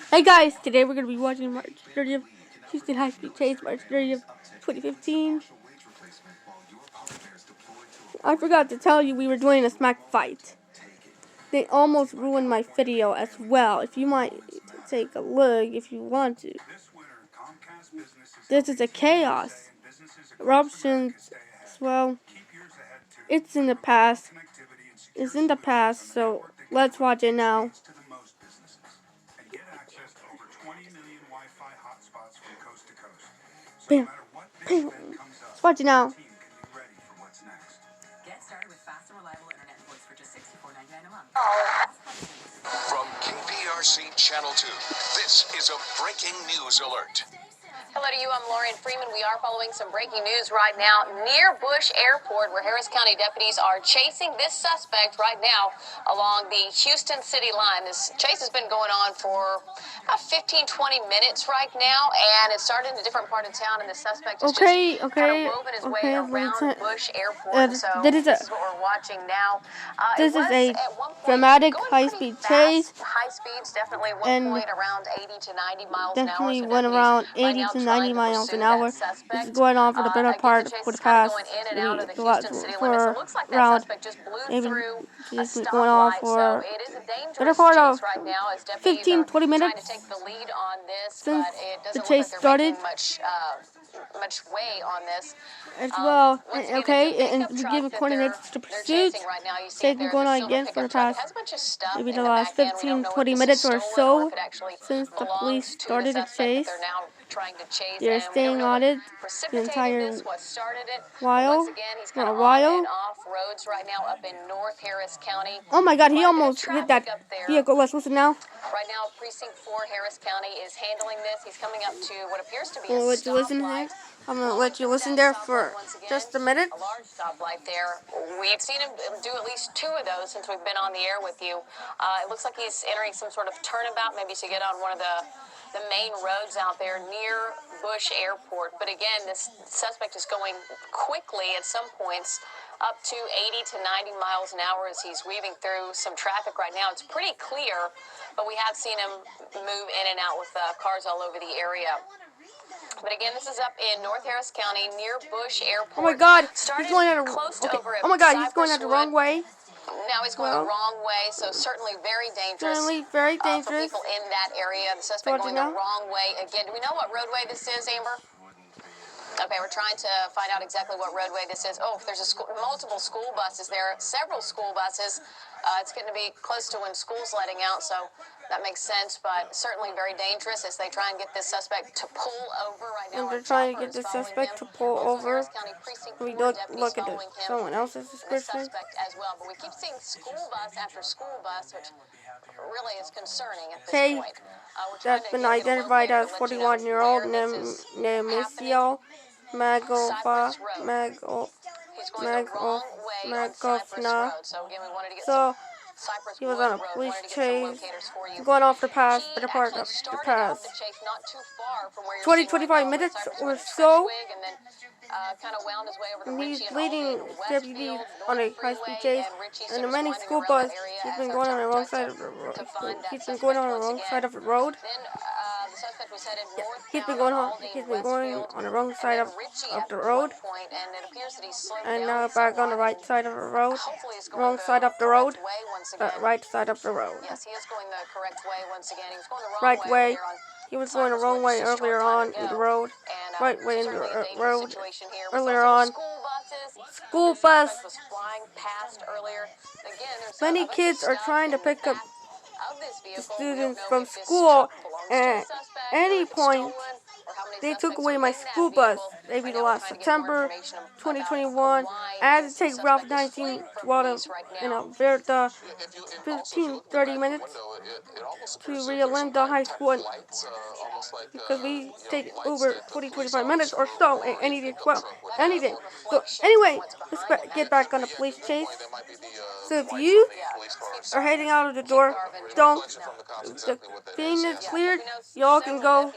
Hey guys, today we're going to be watching March 30th, Houston High Speed Chase, March 30th, 2015. I forgot to tell you we were doing a smack fight. They almost ruined my video as well. If you might take a look if you want to. This is a chaos. Eruptions, well, it's in the past. It's in the past, so let's watch it now. Bam, bam. Let's watch it now. Get started with fast and reliable internet voice for just $64.99 a month. From KPRC Channel 2, this is a breaking news alert. Hello to you, I'm Lauren Freeman. We are following some breaking news right now near Bush Airport, where Harris County deputies are chasing this suspect right now along the Houston city line. This chase has been going on for about 15-20 minutes right now, and it started in a different part of town, and the suspect is just kind of moving his way around Bush Airport. So this is what we're watching now. This is a dramatic high-speed chase. High speeds, definitely at one point around 80 to 90 miles an hour. Definitely went around 80 to 90 miles an hour. This is going on for the better part for the past for around maybe this is going on for better part of 15-20 minutes since the chase started. Much way on this as well. Okay, and we give coordinates to pursuit. Chase been going on again for the past maybe the last 15-20 minutes or so since the police started the chase. They're staying on it the entire while. For a while. Oh my God, he almost hit that vehicle. Let's listen now. Right now, Precinct 4, Harris County, is handling this. He's coming up to what appears to be a stoplight. I'm going to let you listen there for just a minute. A large stoplight there. We've seen him do at least 2 of those since we've been on the air with you. It looks like he's entering some sort of turnabout, maybe to get on one of the main roads out there near Bush Airport. But again, this suspect is going quickly at some points, up to 80 to 90 miles an hour as he's weaving through some traffic right now. It's pretty clear, but we have seen him move in and out with cars all over the area. But again, this is up in North Harris County near Bush Airport. Oh my God, he's going at oh my God, he's going at the wrong way. Now he's going the wrong way, so certainly very dangerous. Very for people in that area. The suspect going the wrong way again. Do we know what roadway this is, Amber? Okay, we're trying to find out exactly what roadway this is. Oh, there's multiple school buses there, several school buses. It's going to be close to when school's letting out, so that makes sense, but certainly very dangerous as they try and get this suspect to pull over right now. And they're trying to get the suspect to pull over. We don't look at someone else's description. As well, but we keep seeing school bus after school bus, which really is concerning at this point. That's been identified as 41-year-old Nemesio Magofna. So he was on a police chase, going off the pass, better part of the pass. 20-25 minutes or so. And he's leading deputies on a high-speed chase, and the many school bus. He's been going on the wrong side of the road. He's been going on the wrong side of the road. He's been going on the wrong side of the road, and now back on the right side of the road. Wrong side of the road. Right side of the road. Yes, he is going the correct way once again. He was going the wrong right way. He was going the wrong way earlier on in the road. Right way in the road earlier on. School bus. Many kids are trying to pick up the students from school, and at any point they took away my school bus. Maybe the last September 2021. I had to take Route 19 in Alberta, 15-30 minutes to Rio Linda High School, because we take over 20-25 minutes or so, and anything. So anyway, let's get back on the police chase. So if you are heading out of the door, the thing is cleared, y'all can go.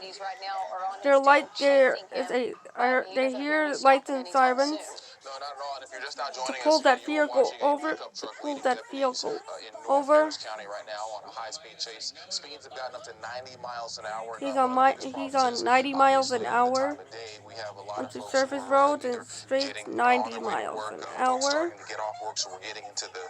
They hear lights and sirens. No, not at all. And if you're just now joining pull us, that you are vehicle watching a over, pickup truck pull leading that deputies vehicle in North over. Harris County right now on a high-speed chase. Speeds have gotten up to 90 miles an hour. He's One on of the biggest he's problems on is 90 miles obviously an the hour, time of day. We have a lot of which is folks who surface are roads and either streets, getting on 90 their way to miles work, an folks hour. starting to get off work, so we're getting into the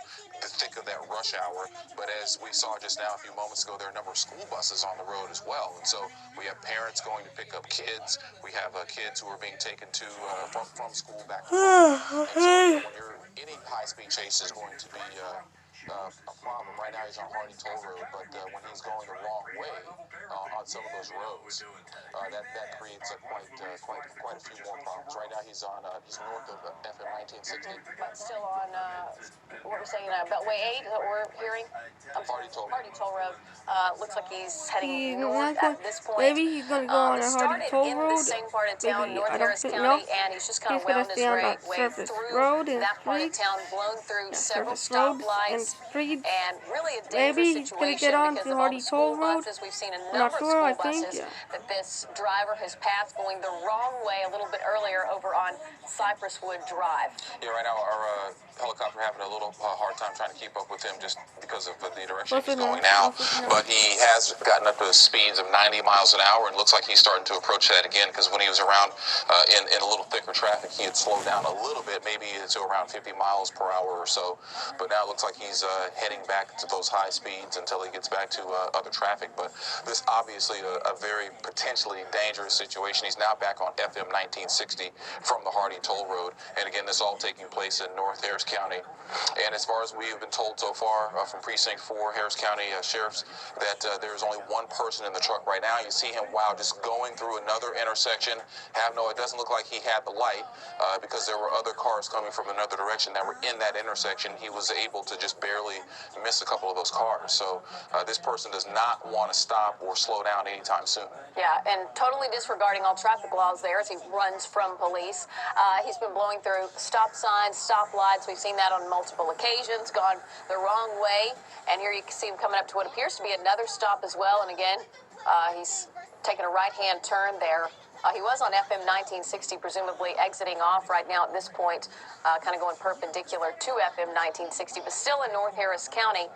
thick of that rush hour. But as we saw just now a few moments ago, there are a number of school buses on the road as well. And so we have parents going to pick up kids. We have kids who are being taken to from school back to home. And so when you're any high-speed chase is going to be a problem. Right now he's on Hardy Toll Road, but when he's going the wrong way on some of those roads, that creates quite a few more problems. Right now he's north of FM 1960. But still on, what we're saying, Beltway 8, is that what we're hearing? Hardy Toll Road. Looks like he's heading He's north not going, at this point. maybe he's gonna go on a Hardy Started Toll in Road. the same part of town, Maybe, North I don't Harris think, County, no. and he's just kind He's of gonna wound his stay on that way surface through road and that part of streets. town, blown through Yeah, several surface roads and stoplights, streets. and really a Maybe dangerous he's gonna situation get on because to of all Hardy the school Toll Road. buses. We've seen a I'm not number of sure, I school think, buses yeah. that this driver has passed going the wrong way a little bit earlier over on Cypresswood Drive. Yeah, right now our helicopter having a little hard time trying to keep up with him just because of the direction he's going now. But he has gotten up to speeds of 90 miles an hour, and looks like he's starting to approach that again, because when he was around in a little thicker traffic, he had slowed down a little bit, maybe to around 50 miles per hour or so. But now it looks like he's heading back to those high speeds until he gets back to other traffic. But this obviously a very potentially dangerous situation. He's now back on FM 1960 from the Hardy Toll Road. And again, this all taking place in North Harris County. And as far as we have been told so far from Precinct 4 Harris County Sheriffs, that there's only one person in the truck right now. You see him, just going through another intersection. It doesn't look like he had the light because there were other cars coming from another direction that were in that intersection. He was able to just barely miss a couple of those cars. So this person does not want to stop or slow down anytime soon. Yeah, and totally disregarding all traffic laws there as he runs from police. He's been blowing through stop signs, stop lights. We've seen that on multiple occasions, gone the wrong way. And here you can see him coming up to what appears to be another stop as well. And again, he's taking a right-hand turn there. He was on FM 1960, presumably exiting off right now at this point, kind of going perpendicular to FM 1960, but still in North Harris County.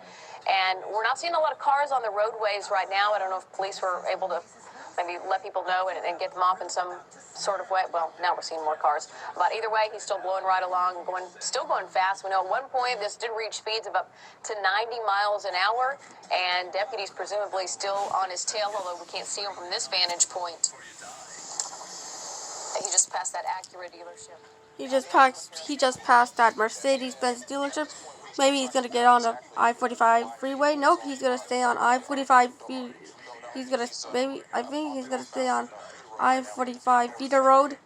And we're not seeing a lot of cars on the roadways right now. I don't know if police were able to maybe let people know and get them off in some sort of way. Well, now we're seeing more cars. But either way, he's still blowing right along, still going fast. We know at one point this did reach speeds of up to 90 miles an hour, and deputies presumably still on his tail, although we can't see him from this vantage point. He just passed that Acura dealership. He just passed that Mercedes-Benz dealership. Maybe he's gonna get on the I-45 freeway. Nope, he's gonna stay on I-45. I think he's gonna stay on I-45 feeder road.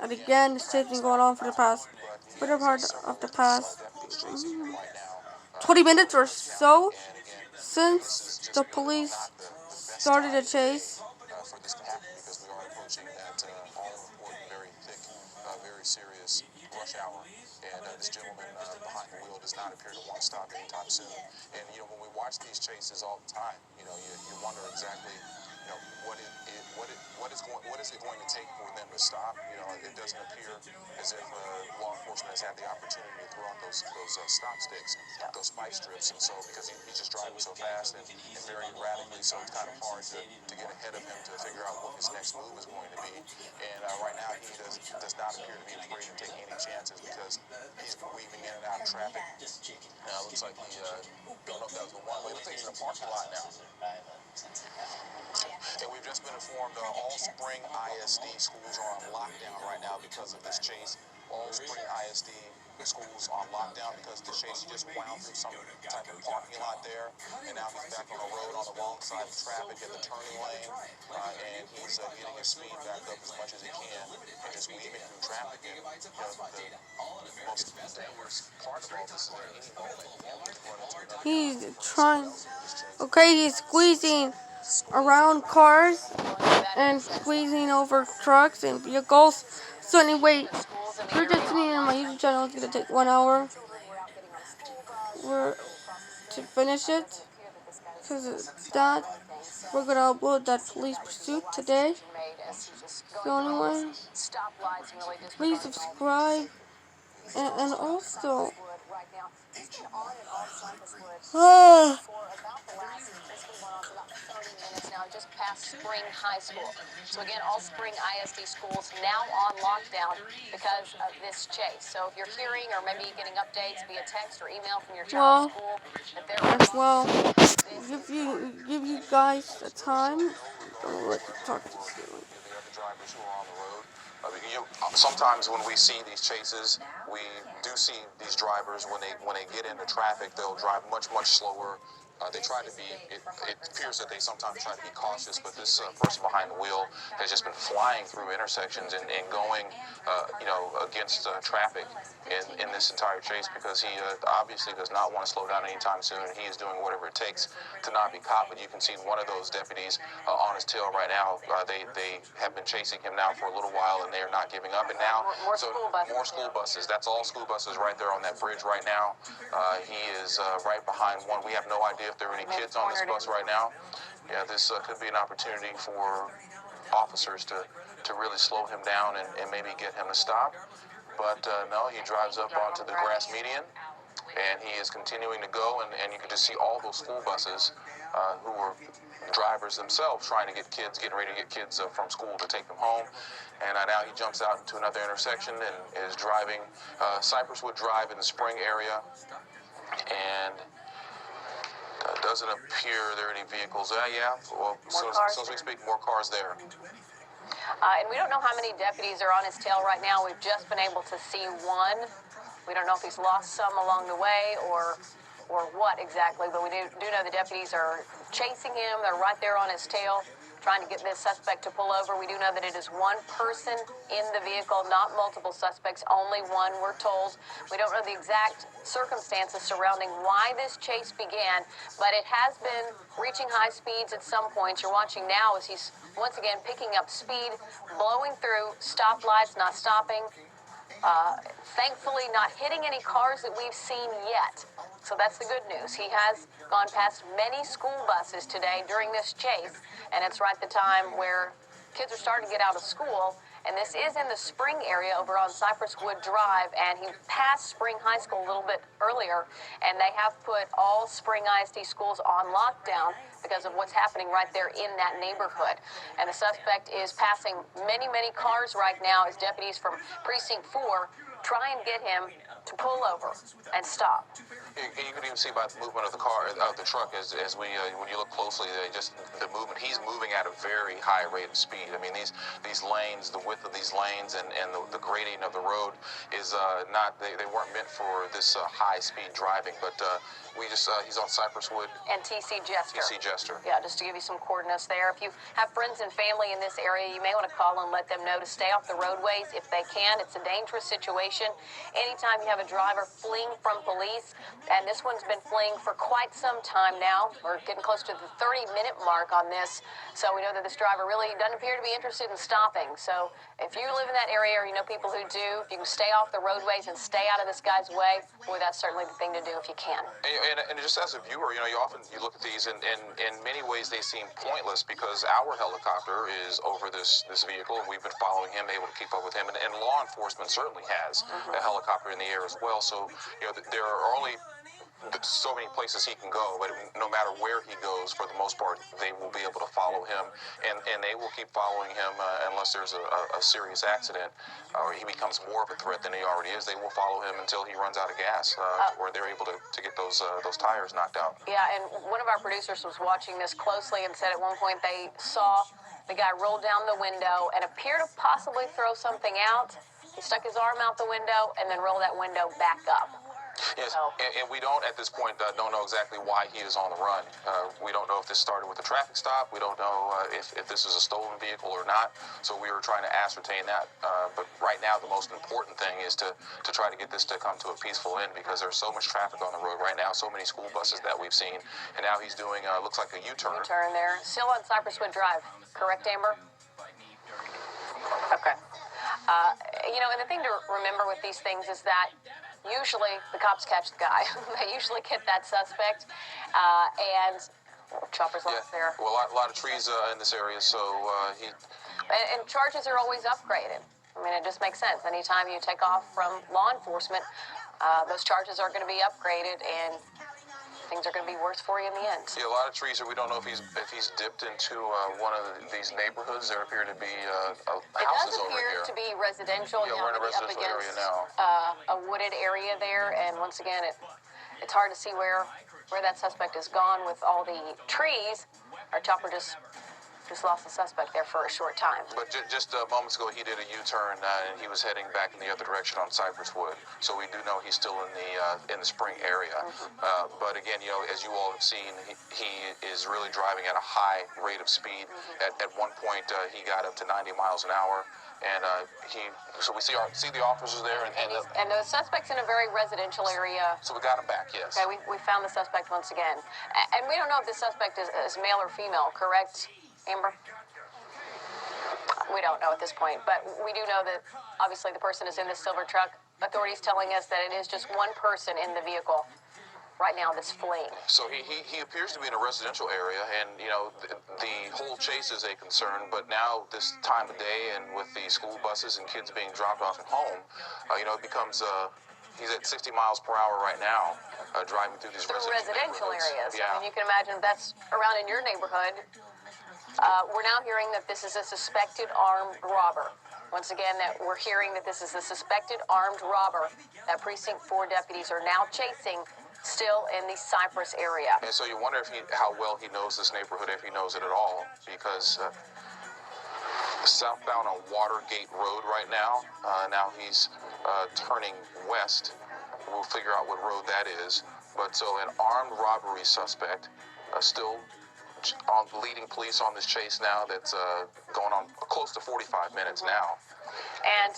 And again, this has been going on for the past better part of the past 20 minutes or so since the police started a chase. For this to happen, because we are approaching that all-important, very thick, very serious rush hour. And this gentleman behind the wheel does not appear to want to stop anytime soon. And, when we watch these chases all the time, you wonder exactly, what is it going to take for them to stop? It doesn't appear as if law enforcement has had the opportunity to throw out those stop sticks, those spike strips, and so because he's just driving so fast and very erratically, so it's kind of hard to get ahead of him to figure out what his next move is going to be. And right now he does not appear to be afraid to take any chances because he's weaving in and out of traffic. Looks like he don't know if that was the one way. Looks like he's in a parking lot now. And we've just been informed all Spring ISD schools are on lockdown right now because of this chase. All Spring ISD schools on lockdown because the chase just wound through some type of parking lot there, and now he's back on the road on the wrong side of traffic in the turning lane, and he's getting his speed back up as much as he can and just weaving through traffic. And the most dangerous part of all this is that any moment He's trying. Okay, he's squeezing around cars and squeezing over trucks and vehicles. So anyway, for just me and my YouTube channel, it's gonna take 1 hour to finish it because it's not we're gonna upload that police pursuit today. So anyway, please subscribe and also now, just past Spring High School. So again, all Spring ISD schools now on lockdown because of this chase. So if you're hearing or maybe getting updates via text or email from your child's school, that they're as well, give you guys a time. I'm gonna let you talk to you. The other drivers who are on the road. Sometimes when we see these chases, we do see these drivers when they get into traffic, they'll drive much slower. They try to be. It appears that they sometimes try to be cautious, but this person behind the wheel has just been flying through intersections and going, against traffic in this entire chase because he obviously does not want to slow down anytime soon. He is doing whatever it takes to not be caught. But you can see one of those deputies on his tail right now. They have been chasing him now for a little while, and they are not giving up. And now more school buses. That's all school buses right there on that bridge right now. He is right behind one. We have no idea if there are any kids on this bus right now. Yeah, this could be an opportunity for officers to really slow him down and maybe get him to stop. But no, he drives up onto the grass median, and he is continuing to go, and you can just see all those school buses who are drivers themselves trying to getting ready to get kids from school to take them home. And now he jumps out into another intersection and is driving Cypresswood Drive in the Spring area, and doesn't appear there are any vehicles. Yeah, well, as soon as we speak, more cars there. And we don't know how many deputies are on his tail right now. We've just been able to see one. We don't know if he's lost some along the way or what exactly, but we do know the deputies are chasing him. They're right there on his tail, trying to get this suspect to pull over. We do know that it is one person in the vehicle, not multiple suspects, only one, we're told. We don't know the exact circumstances surrounding why this chase began, but it has been reaching high speeds at some points. You're watching now as he's once again picking up speed, blowing through stoplights, not stopping. Thankfully, not hitting any cars that we've seen yet. So that's the good news. He has gone past many school buses today during this chase, and it's right at the time where kids are starting to get out of school. And this is in the Spring area over on Cypresswood Drive, and he passed Spring High School a little bit earlier, and they have put all Spring ISD schools on lockdown because of what's happening right there in that neighborhood. And the suspect is passing many cars right now as deputies from Precinct 4 try and get him to pull over and stop. You can even see by the movement of the truck as we when you look closely, the movement. He's moving at a very high rate of speed. I mean, these lanes, the width of these lanes, and the grading of the road is not. They weren't meant for this high speed driving. But he's on Cypresswood and TC Jester. TC Jester. Yeah, just to give you some coordinates there. If you have friends and family in this area, you may want to call and let them know to stay off the roadways if they can. It's a dangerous situation. Anytime you have a driver fleeing from police, and this one's been fleeing for quite some time now. We're getting close to the 30-minute mark on this, so we know that this driver really doesn't appear to be interested in stopping. So if you live in that area or you know people who do, if you can stay off the roadways and stay out of this guy's way, boy, that's certainly the thing to do if you can. And just as a viewer, you often look at these, and in many ways they seem pointless because our helicopter is over this vehicle, and we've been following him, able to keep up with him, and law enforcement certainly has a helicopter in the air as well. So there are only so many places he can go, but no matter where he goes, for the most part, they will be able to follow him, and they will keep following him unless there's a serious accident or he becomes more of a threat than he already is. They will follow him until he runs out of gas, where they're able to get those tires knocked out. Yeah, and one of our producers was watching this closely and said at one point they saw the guy roll down the window and appear to possibly throw something out. He stuck his arm out the window and then rolled that window back up. Yes, and we don't at this point don't know exactly why he is on the run. We don't know if this started with a traffic stop. We don't know if this is a stolen vehicle or not. So we were trying to ascertain that. But right now, the most important thing is to try to get this to come to a peaceful end because there's so much traffic on the road right now, so many school buses that we've seen. And now he's doing, looks like a U-turn. U-turn there. Still on Cypresswood Drive. Correct, Amber? Okay. And the thing to remember with these things is that usually the cops catch the guy. They usually get that suspect. And Chopper's Yeah, lost there. well, a lot of trees in this area, so he. And charges are always upgraded. I mean, it just makes sense. Anytime you take off from law enforcement, those charges are going to be upgraded, and things are going to be worse for you in the end. Yeah, a lot of trees here. We don't know if he's dipped into one of these neighborhoods. There appear to be houses over It here. does appear to be residential. Yeah, we're in a residential area now. A wooded area there, and once again, it's hard to see where that suspect is gone with all the trees. Our chopper just lost the suspect there for a short time. But just moments ago, he did a U-turn and he was heading back in the other direction on Cypress Wood. So we do know he's still in the Spring area. But again, as you all have seen, he is really driving at a high rate of speed. At one point, he got up to 90 miles an hour. And so we see the officers there, And the suspect's in a very residential area. So we got him back, yes. Okay, we found the suspect once again. And we don't know if the suspect is male or female, correct, Amber? We don't know at this point, but we do know that obviously the person is in this silver truck. Authorities telling us that it is just one person in the vehicle right now that's fleeing. So he appears to be in a residential area, and the whole chase is a concern. But now this time of day, and with the school buses and kids being dropped off at home, it becomes. He's at 60 miles per hour right now, driving through these residential areas. Yeah. I mean, you can imagine that's around in your neighborhood. We're now hearing that this is a suspected armed robber. Once again, that we're hearing that this is a suspected armed robber that Precinct 4 deputies are now chasing, still in the Cypress area. And so you wonder how well he knows this neighborhood, if he knows it at all, because southbound on Watergate Road right now. Now he's turning west. We'll figure out what road that is. But so an armed robbery suspect still leading police on this chase now that's going on close to 45 minutes now. And,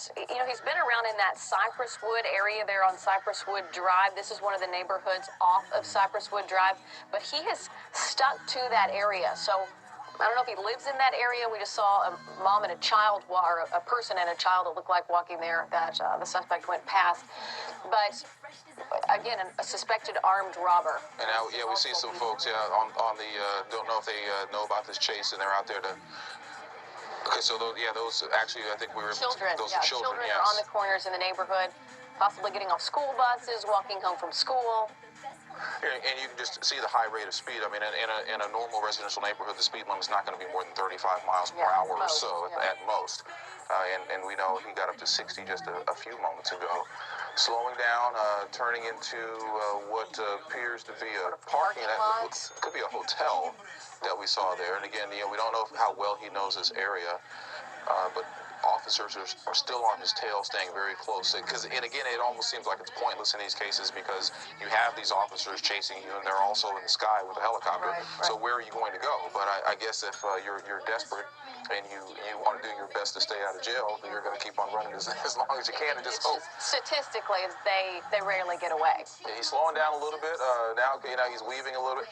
he's been around in that Cypress Wood area there on Cypress Wood Drive. This is one of the neighborhoods off of Cypress Wood Drive. But he has stuck to that area. So I don't know if he lives in that area. We just saw a mom and a child, or a person and a child that looked like walking there that the suspect went past. But again, a suspected armed robber. And now, we see some folks, on the, don't know if they know about this chase, and they're out there to. Okay, so those actually, I think we were. Children, those are children, yes. are on the corners in the neighborhood, possibly getting off school buses, walking home from school. And you can just see the high rate of speed. I mean, in a normal residential neighborhood, the speed limit is not going to be more than 35 miles per hour or so at most. And we know he got up to 60 just a few moments ago. Slowing down, turning into what appears to be a parking lot. Could be a hotel that we saw there. And again, we don't know how well he knows this area, but officers are still on his tail, staying very close. And again, it almost seems like it's pointless in these cases because you have these officers chasing you, and they're also in the sky with a helicopter. Right. So where are you going to go? But I guess if you're desperate and you want to do your best to stay out of jail, you're going to keep on running as long as you can and just hope. Statistically, they rarely get away. Yeah, he's slowing down a little bit. Now he's weaving a little bit.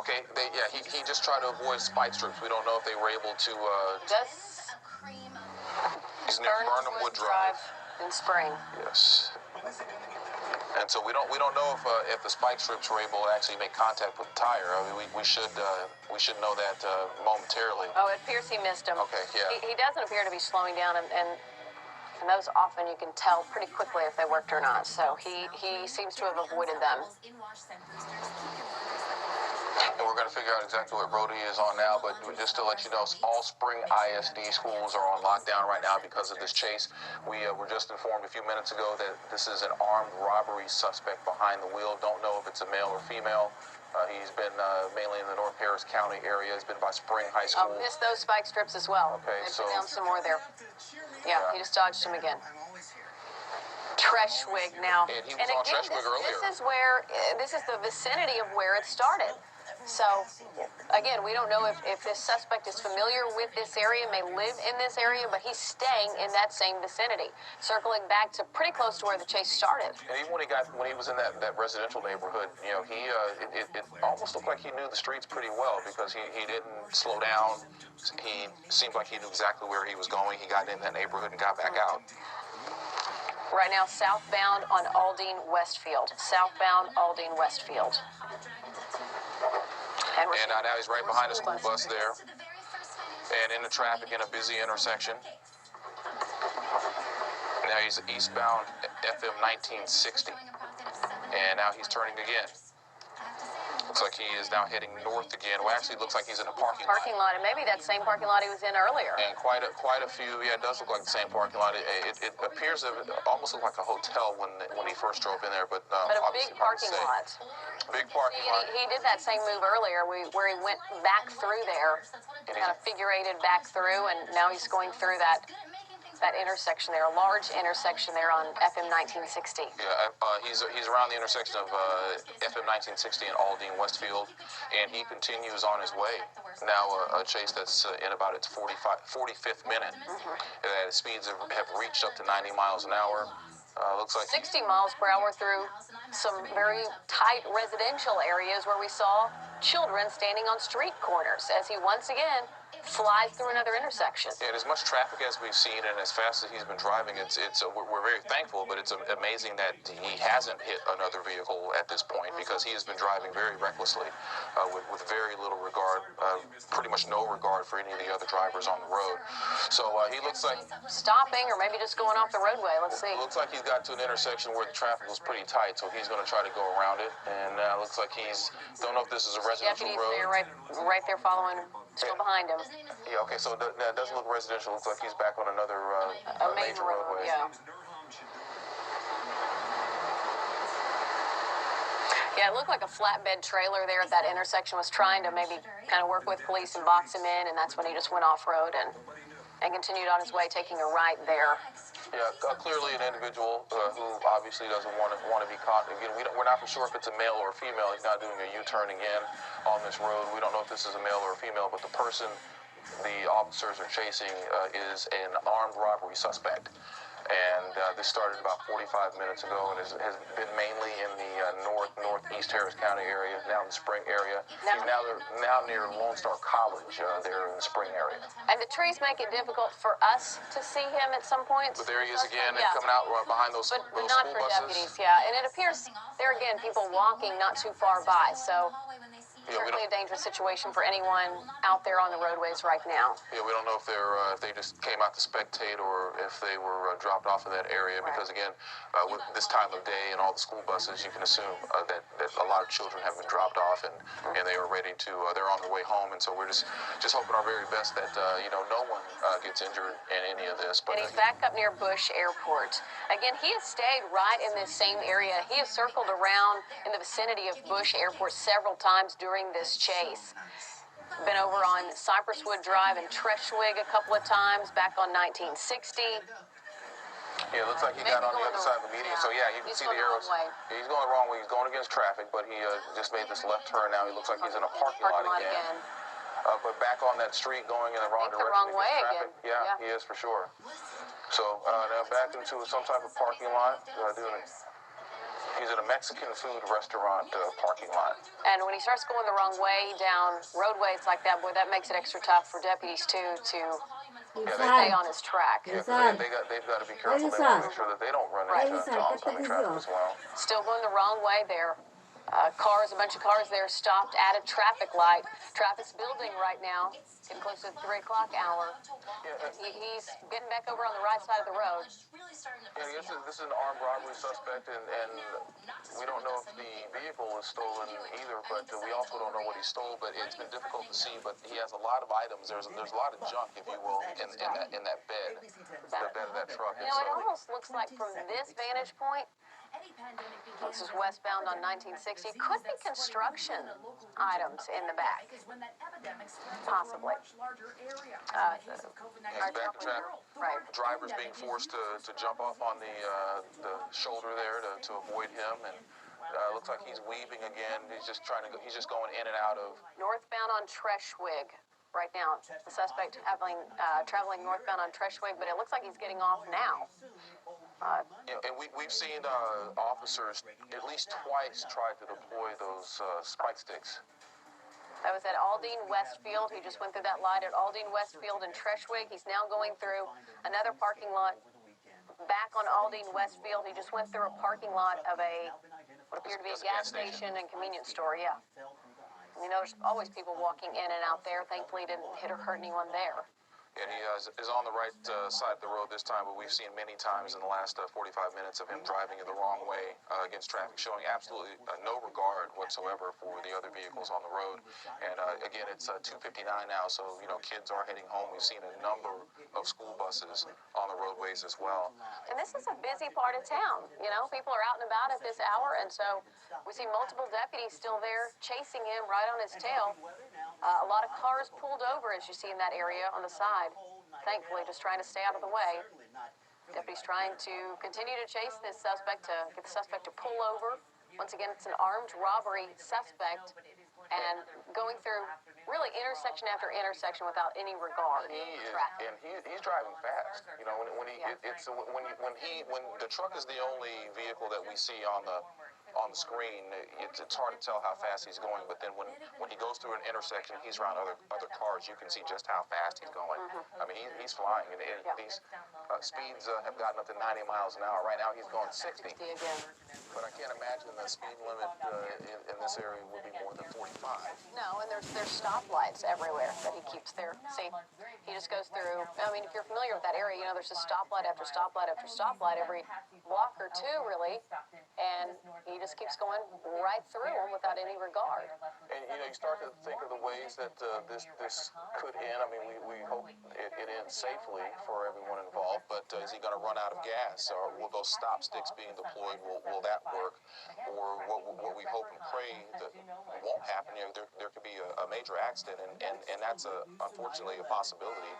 Okay, he just tried to avoid spike strips. We don't know if they were able to. He's near Burnham Wood Drive in Spring. Yes. And so we don't know if the spike strips were able to actually make contact with the tire. I mean, we should know that momentarily. Oh, it appears he missed him. Okay, yeah. He doesn't appear to be slowing down, and those often you can tell pretty quickly if they worked or not. So he seems to have avoided them. And we're going to figure out exactly what road he is on now, but just to let you know, all Spring ISD schools are on lockdown right now because of this chase. We were just informed a few minutes ago that this is an armed robbery suspect behind the wheel. Don't know if it's a male or female. He's been mainly in the North Harris County area. He's been by Spring High School. Missed those spike strips as well. Okay, They put down some more there. Yeah, he just dodged him again. Treshwig now. And he was on Treshwig earlier. This is the vicinity of where it started. So, again, we don't know if this suspect is familiar with this area, may live in this area, but he's staying in that same vicinity, circling back to pretty close to where the chase started. And even when he was in that residential neighborhood, it almost looked like he knew the streets pretty well because he didn't slow down. He seemed like he knew exactly where he was going. He got in that neighborhood and got back out. Right now, southbound on Aldine Westfield. Southbound Aldine Westfield. And now he's right behind a school bus there, and in the traffic in a busy intersection. Now he's eastbound FM 1960, and now he's turning again. Looks like he is now heading north again. Well, actually, it looks like he's in a parking lot. And maybe that same parking lot he was in earlier. And quite a few. Yeah, it does look like the same parking lot. It appears to almost look like a hotel when he first drove in there, but a big parking lot. Big parking lot. He did that same move earlier, where he went back through there, kind of figurated back through, and now he's going through that intersection there, a large intersection there on FM 1960. Yeah, he's around the intersection of FM 1960 and Aldine Westfield, and he continues on his way. Now a chase that's in about its 45th minute. Speeds have reached up to 90 miles an hour. Looks like 60 miles per hour through some very tight residential areas where we saw children standing on street corners as he once again flies through another intersection. Yeah, and as much traffic as we've seen and as fast as he's been driving, we're very thankful, but it's amazing that he hasn't hit another vehicle at this point, because he has been driving very recklessly with very little regard, pretty much no regard for any of the other drivers on the road. So he looks like stopping, or maybe just going off the roadway. Let's see. Looks like he's got to an intersection where the traffic was pretty tight, so he's going to try to go around it. And looks like don't know if this is a residential road. There, right there, following, still behind him. Yeah, okay, so that doesn't look residential. Looks like he's back on another main major road, roadway. Yeah. Yeah, it looked like a flatbed trailer there at that intersection was trying to maybe kind of work with police and box him in, and that's when he just went off-road and continued on his way, taking a right there. Yeah, clearly an individual who obviously doesn't want to be caught. Again, we're not for sure if it's a male or a female. He's not doing a U-turn again on this road. We don't know if this is a male or a female, but the person the officers are chasing is an armed robbery suspect. And this started about 45 minutes ago and has been mainly in the northeast Harris County area, now in the Spring area. He's now near Lone Star College there in the Spring area. And the trees make it difficult for us to see him at some points. But there he is again, and coming out right behind those but school not for buses. Deputies, yeah. And it appears there again, people walking not too far by, so certainly a dangerous situation for anyone out there on the roadways right now. Yeah, we don't know if they just came out to spectate or if they were dropped off in that area, because again, with this time of day and all the school buses, you can assume that a lot of children have been dropped off and they are ready to, they're on their way home, and so we're just hoping our very best that no one gets injured in any of this. But and he's back up near Bush Airport. Again, he has stayed right in this same area. He has circled around in the vicinity of Bush Airport several times during this chase. Been over on Cypresswood Drive and Treshwig a couple of times, back on 1960. Yeah, it looks like he got on the other side of the median. So yeah, you can see the arrows. He's going the wrong way. He's going against traffic, but he just made this left turn now. He looks like he's in a parking lot again. But back on that street going in the wrong direction. The wrong way again. Yeah, he is for sure. So now back into some type of parking lot. He's at a Mexican food restaurant parking lot. And when he starts going the wrong way down roadways like that, boy, that makes it extra tough for deputies too to stay on his track. Yeah, they've got to be careful. They want to make sure that they don't run into oncoming traffic as well. Still going the wrong way there. A bunch of cars there stopped at a traffic light. Traffic's building right now, getting close to the 3 o'clock hour. He's getting back over on the right side of the road. Yeah, this is an armed robbery suspect, and we don't know if the vehicle is stolen either, but we also don't know what he stole, but it's been difficult to see, but he has a lot of items. There's a lot of junk, if you will, in that bed, the bed of that truck. It almost looks like from this vantage point, this is westbound on 1960. Could be construction items in the back. Possibly. He's back to traffic. Right. Drivers being forced to jump off on the shoulder there to avoid him, and looks like he's weaving again. He's just going in and out of. Northbound on Treshwig. Right now, the suspect traveling northbound on Treshwig, but it looks like he's getting off now. And we've seen officers at least twice try to deploy those spike sticks. That was at Aldine Westfield. He just went through that light at Aldine Westfield and Treshwig. He's now going through another parking lot back on Aldine Westfield. He just went through a parking lot of what appeared to be a gas station and convenience store, yeah. You know, there's always people walking in and out there. Thankfully, he didn't hit or hurt anyone there. And he is on the right side of the road this time, but we've seen many times in the last 45 minutes of him driving in the wrong way against traffic, showing absolutely no regard whatsoever for the other vehicles on the road. And again, it's 2:59 now, so you know kids are heading home. We've seen a number of school buses on the roadways as well. And this is a busy part of town. You know, people are out and about at this hour, and so we see multiple deputies still there chasing him right on his tail. A lot of cars pulled over, as you see in that area on the side. Thankfully, just trying to stay out of the way. Deputies trying to continue to chase this suspect to get the suspect to pull over. Once again, it's an armed robbery suspect and going through really intersection after intersection without any regard for traffic. And he's driving fast. You know, when the truck is the only vehicle that we see on the screen, it's hard to tell how fast he's going. But then when he goes through an intersection, he's around other cars. You can see just how fast he's going. I mean, he's flying, and these speeds have gotten up to 90 miles an hour. Right now, he's going 60. But I can't imagine the speed limit in this area would be more than 45. No, and there's stoplights everywhere that he keeps there. See, he just goes through. I mean, if you're familiar with that area, you know there's a stoplight after stoplight after stoplight every block or two, really, and he just keeps going right through them without any regard. And you know, you start to think of the ways that this could end. I mean, we hope it ends safely for everyone involved. But is he going to run out of gas, or will those stop sticks being deployed? Will that work? Or what we hope and pray that won't happen? You know, there could be a major accident, and that's unfortunately a possibility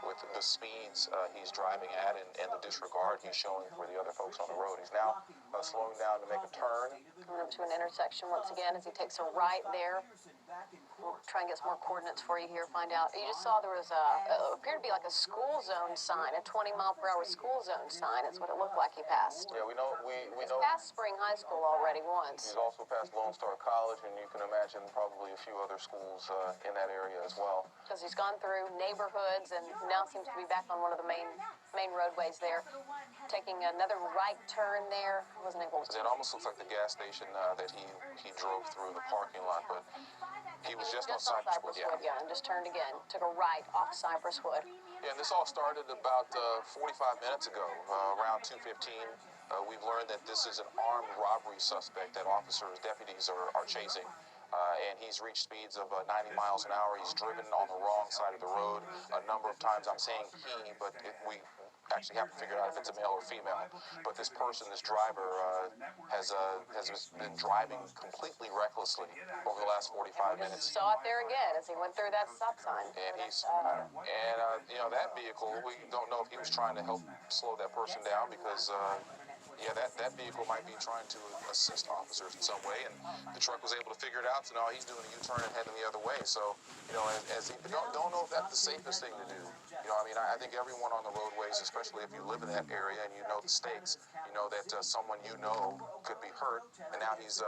with the speeds he's driving at and the disregard he's showing for the other folks on the road. He's now slowing down to make a turn. Coming up to an intersection once again as he takes a right there. We'll try and get some more coordinates for you here, find out. You just saw there was appeared to be like a school zone sign, a 20-mile-per-hour school zone sign. That's what it looked like he passed. Yeah, we know. He's passed Spring High School already once. He's also passed Lone Star College, and you can imagine probably a few other schools in that area as well. Because he's gone through neighborhoods and now seems to be back on one of the main roadways there. Taking another right turn there. Wasn't able to. It almost looks like the gas station that he drove through the parking lot, but he was just on Cypress Wood, yeah, and just turned again. Took a right off Cypress Wood. Yeah, and this all started about 45 minutes ago, around 2:15. We've learned that this is an armed robbery suspect that deputies are chasing. And he's reached speeds of 90 miles an hour. He's driven on the wrong side of the road a number of times. I'm saying he, but we actually have to figure out if it's a male or female. But this person, this driver, has been driving completely recklessly over the last 45 minutes. Saw it there again as he went through that stop sign. And you know, that vehicle, we don't know if he was trying to help slow that person down because. Yeah, that vehicle might be trying to assist officers in some way, and the truck was able to figure it out. So now he's doing a U-turn and heading the other way. So, you know, don't know if that's the safest thing to do. You know, I mean, I think everyone on the roadways, especially if you live in that area and you know the stakes, you know that someone you know could be hurt, and now he's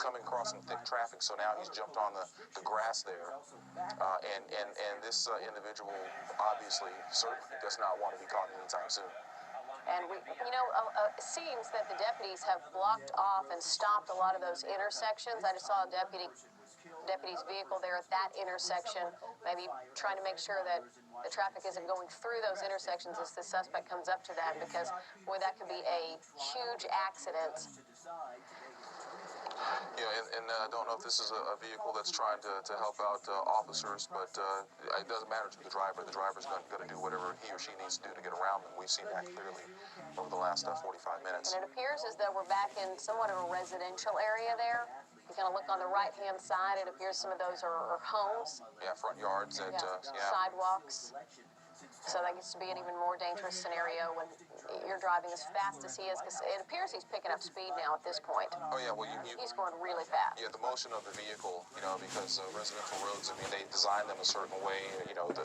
coming across some thick traffic. So now he's jumped on the grass there, and this individual obviously certainly does not want to be caught anytime soon. And it seems that the deputies have blocked off and stopped a lot of those intersections. I just saw a deputy's vehicle there at that intersection, maybe trying to make sure that the traffic isn't going through those intersections as the suspect comes up to them, because, boy, that could be a huge accident. Yeah, and I don't know if this is a vehicle that's trying to help out officers, but it doesn't matter to the driver. The driver's going to do whatever he or she needs to do to get around them. We've seen that clearly over the last 45 minutes. And it appears as though we're back in somewhat of a residential area there. You kind of look on the right-hand side, it appears some of those are homes. Yeah, front yards. Sidewalks. So that gets to be an even more dangerous scenario when you're driving as fast as he is, because it appears he's picking up speed now at this point. Oh, yeah, well, he's going really fast. Yeah, the motion of the vehicle, you know, because residential roads, I mean, they design them a certain way, you know, the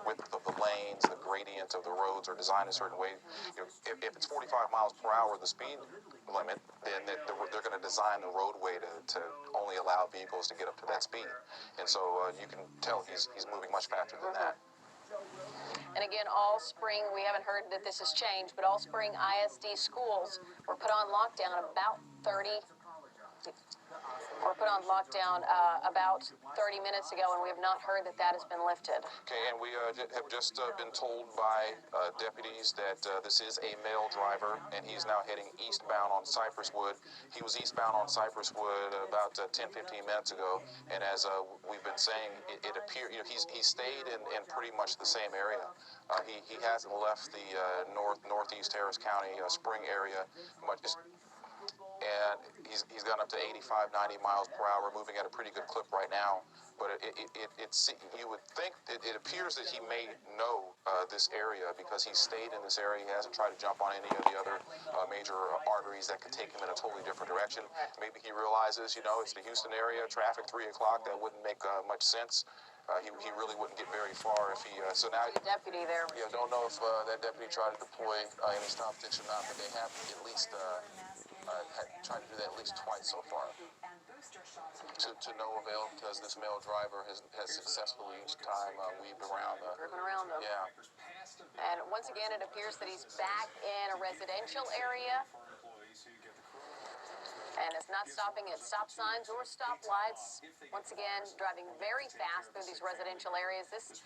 width of the lanes, the gradient of the roads are designed a certain way. You know, if it's 45 miles per hour, the speed limit, then they're going to design the roadway to only allow vehicles to get up to that speed. And so you can tell he's moving much faster than that. And again, all spring, we haven't heard that this has changed, but all spring ISD schools were put on lockdown about 30 were put on lockdown about 30 minutes ago, and we have not heard that that has been lifted. Okay, and we have just been told by deputies that this is a male driver, and he's now heading eastbound on Cypress Wood. He was eastbound on Cypress Wood about 10, 15 minutes ago, and as we've been saying, it appears, you know, he stayed in pretty much the same area. He hasn't left the northeast Harris County Spring area much. And he's gone up to 85, 90 miles per hour, moving at a pretty good clip right now. But you would think it appears that he may know this area because he stayed in this area. He hasn't tried to jump on any of the other major arteries that could take him in a totally different direction. Maybe he realizes, you know, it's the Houston area, traffic 3 o'clock. That wouldn't make much sense. He really wouldn't get very far if he. So now, The deputy there. yeah, don't know if that deputy tried to deploy any stop sticks or not, but they have at least had tried to do that at least twice so far. To no avail because this male driver has successfully each time weaved around. Driven around them. Yeah. And once again, it appears that he's back in a residential area. And it's not stopping at stop signs or stoplights. Once again, driving very fast through these residential areas. This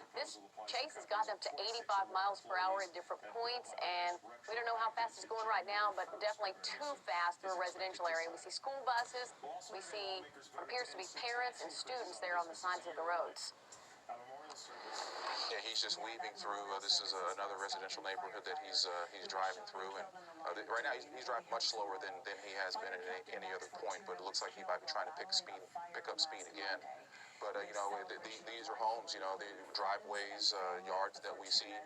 chase has gotten up to 85 miles per hour at different points, and we don't know how fast it's going right now, but definitely too fast through a residential area. We see school buses. We see what appears to be parents and students there on the sides of the roads. Yeah, he's just weaving through. This is another residential neighborhood that he's driving through, and right now he's driving much slower than he has been at any other point. But it looks like he might be trying to pick up speed again. But you know, these are homes. You know, the driveways, yards that we see.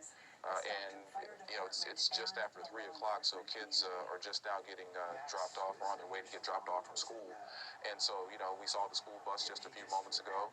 And you know, it's just after 3 o'clock, so kids are just now getting dropped off or on their way to get dropped off from school. And so, you know, we saw the school bus just a few moments ago,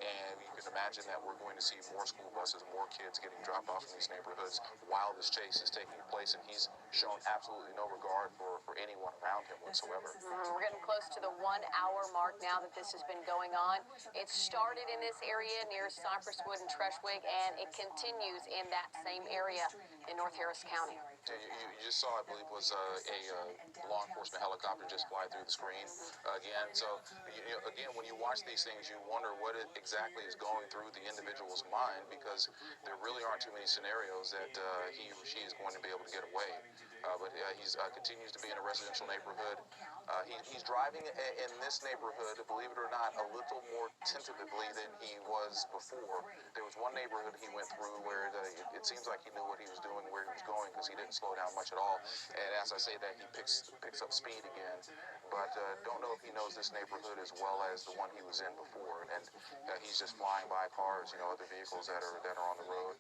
and you can imagine that we're going to see more school buses, more kids getting dropped off in these neighborhoods while this chase is taking place. And he's shown absolutely no regard for anyone around him whatsoever. We're getting close to the 1 hour mark now that this has been going on. It started in this area near Cypress Wood and Treshwig, and it continues in that same area in North Harris County. You just saw, I believe, was a law enforcement helicopter just fly through the screen again. So, again, when you watch these things, you wonder what exactly is going through the individual's mind, because there really aren't too many scenarios that he or she is going to be able to get away. But he continues to be in a residential neighborhood. He's driving in this neighborhood, believe it or not, a little more tentatively than he was before. There was one neighborhood he went through where it seems like he knew what he was doing, where he was going, because he didn't slow down much at all. And as I say that, he picks up speed again. But don't know if he knows this neighborhood as well as the one he was in before. And he's just flying by cars, you know, other vehicles that are on the road.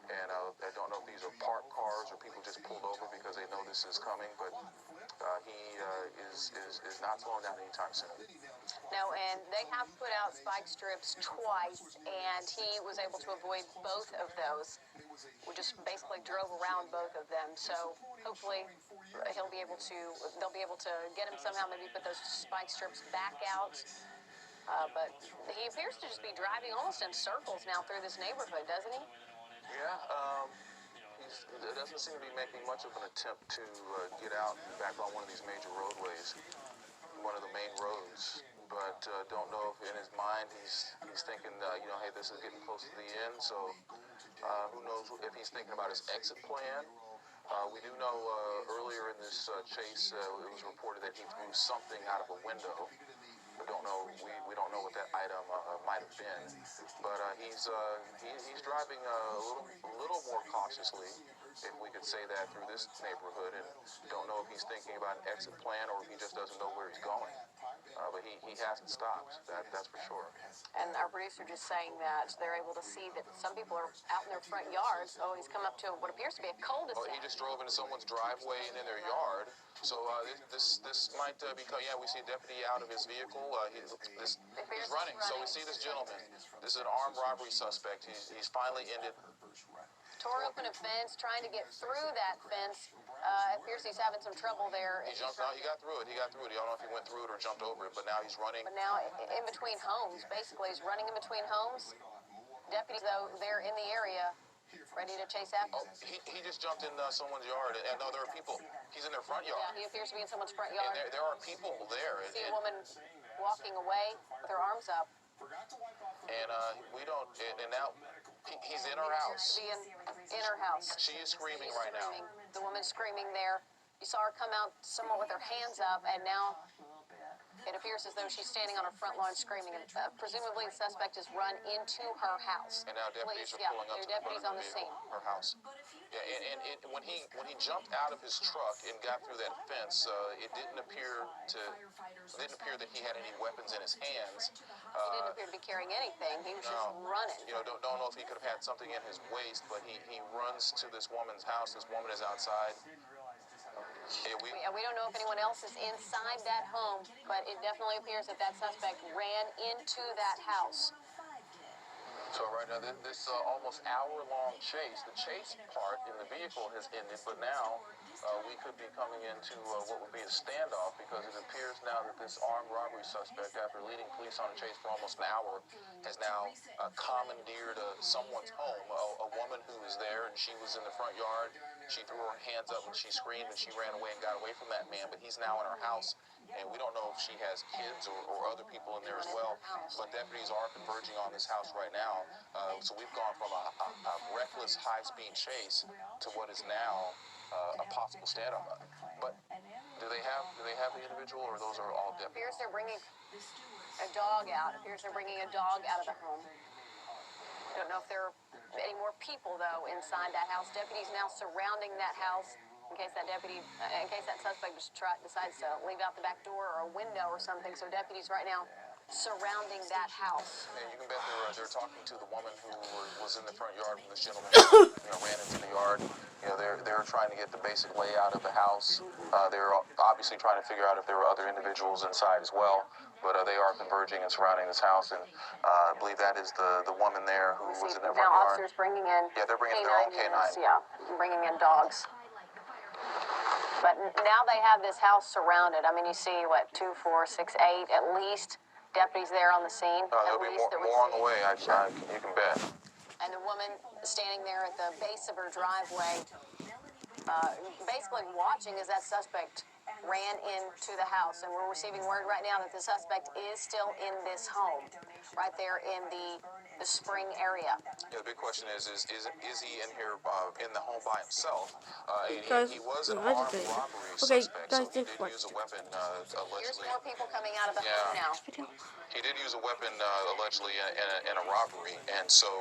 And I don't know if these are parked cars or people just pulled over because they know this is coming. But he is not slowing down anytime soon. No, and they have put out spike strips twice, and he was able to avoid both of those. We just basically drove around both of them. So hopefully they'll be able to get him somehow, maybe put those spike strips back out. But he appears to just be driving almost in circles now through this neighborhood, doesn't he? Yeah, he doesn't seem to be making much of an attempt to get out and back on one of these major roadways, one of the main roads. But don't know if in his mind he's thinking, you know, hey, this is getting close to the end. So who knows if he's thinking about his exit plan. We do know earlier in this chase, it was reported that he threw something out of a window. We don't know. We don't know what that item might have been, but he's driving a little more cautiously, if we could say that, through this neighborhood, and don't know if he's thinking about an exit plan or if he just doesn't know where he's going. But he hasn't stopped. That's for sure. And our producer just saying that they're able to see that some people are out in their front yards. Oh, he's come up to what appears to be a cul-de-sac. Oh, he just drove into someone's driveway and in their yard. So this might become, yeah, we see a deputy out of his vehicle. He's running. So we see this gentleman. This is an armed robbery suspect. He's finally ended. Tore open a fence, trying to get through that fence. It appears he's having some trouble there. He jumped out. He got through it. I don't know if he went through it or jumped over it, but now he's running. But now in between homes, basically, he's running in between homes. Deputies, though, they're in the area. ready to chase after. Oh, he just jumped in someone's yard, and no, there are people. He's in their front yard. Yeah, he appears to be in someone's front And yard. there are people there. See a woman walking away with her arms up. And we don't, and now he's in her house. In her house. She is screaming She's right screaming. now. The woman's screaming there. You saw her come out somewhat with her hands up, and now it appears as though she's standing on her front lawn screaming. Presumably, the suspect has run into her house. And now deputies Police, are pulling up there to are the deputies front on of the the scene. vehicle, her house. Yeah, and when he jumped out of his truck and got through that fence, it didn't appear that he had any weapons in his hands. He didn't appear to be carrying anything. He was just running. You know, don't know if he could have had something in his waist, but he runs to this woman's house. This woman is outside. Yeah, We don't know if anyone else is inside that home, but it definitely appears that that suspect ran into that house. So right now, this almost hour-long chase, the chase part in the vehicle has ended, but now we could be coming into what would be a standoff, because it appears now that this armed robbery suspect, after leading police on a chase for almost an hour, has now commandeered someone's home. A woman who was there, and she was in the front yard. She threw her hands up and she screamed and she ran away and got away from that man, but he's now in her house. And we don't know if she has kids or other people in there as well. But deputies are converging on this house right now. So we've gone from a reckless high-speed chase to what is now a possible standoff. But do they have the individual, or those are all deputies? Appears they're bringing a dog out. Appears they're bringing a dog out of the home. Don't know if there are any more people though inside that house. Deputies now surrounding that house in case that suspect decides to leave out the back door or a window or something. So deputies right now surrounding that house. And you can bet they're talking to the woman who was in the front yard when this gentleman ran into the yard. You know, they're trying to get the basic layout of the house. They're obviously trying to figure out if there were other individuals inside as well. But they are converging and surrounding this house, and I believe that is the woman there who was in that front now yard. Officers bringing in. Yeah, they're bringing their own K9. Yeah, bringing in dogs. But now they have this house surrounded. I mean, you see what 2, 4, 6, 8 at least deputies there on the scene. There'll be more on the way. You can bet. And the woman standing there at the base of her driveway, basically watching as that suspect ran into the house. And we're receiving word right now that the suspect is still in this home, right there in the Spring area. Yeah, the big question is he in here in the home by himself? Because he was an armed robbery suspect, so he did use a weapon Here's allegedly. more people coming out of the home now. He did use a weapon allegedly in a robbery, and so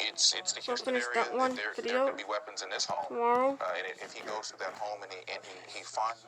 it's the Houston finish area. that one There video could be weapons in this home. tomorrow. And if he goes to that home and he finds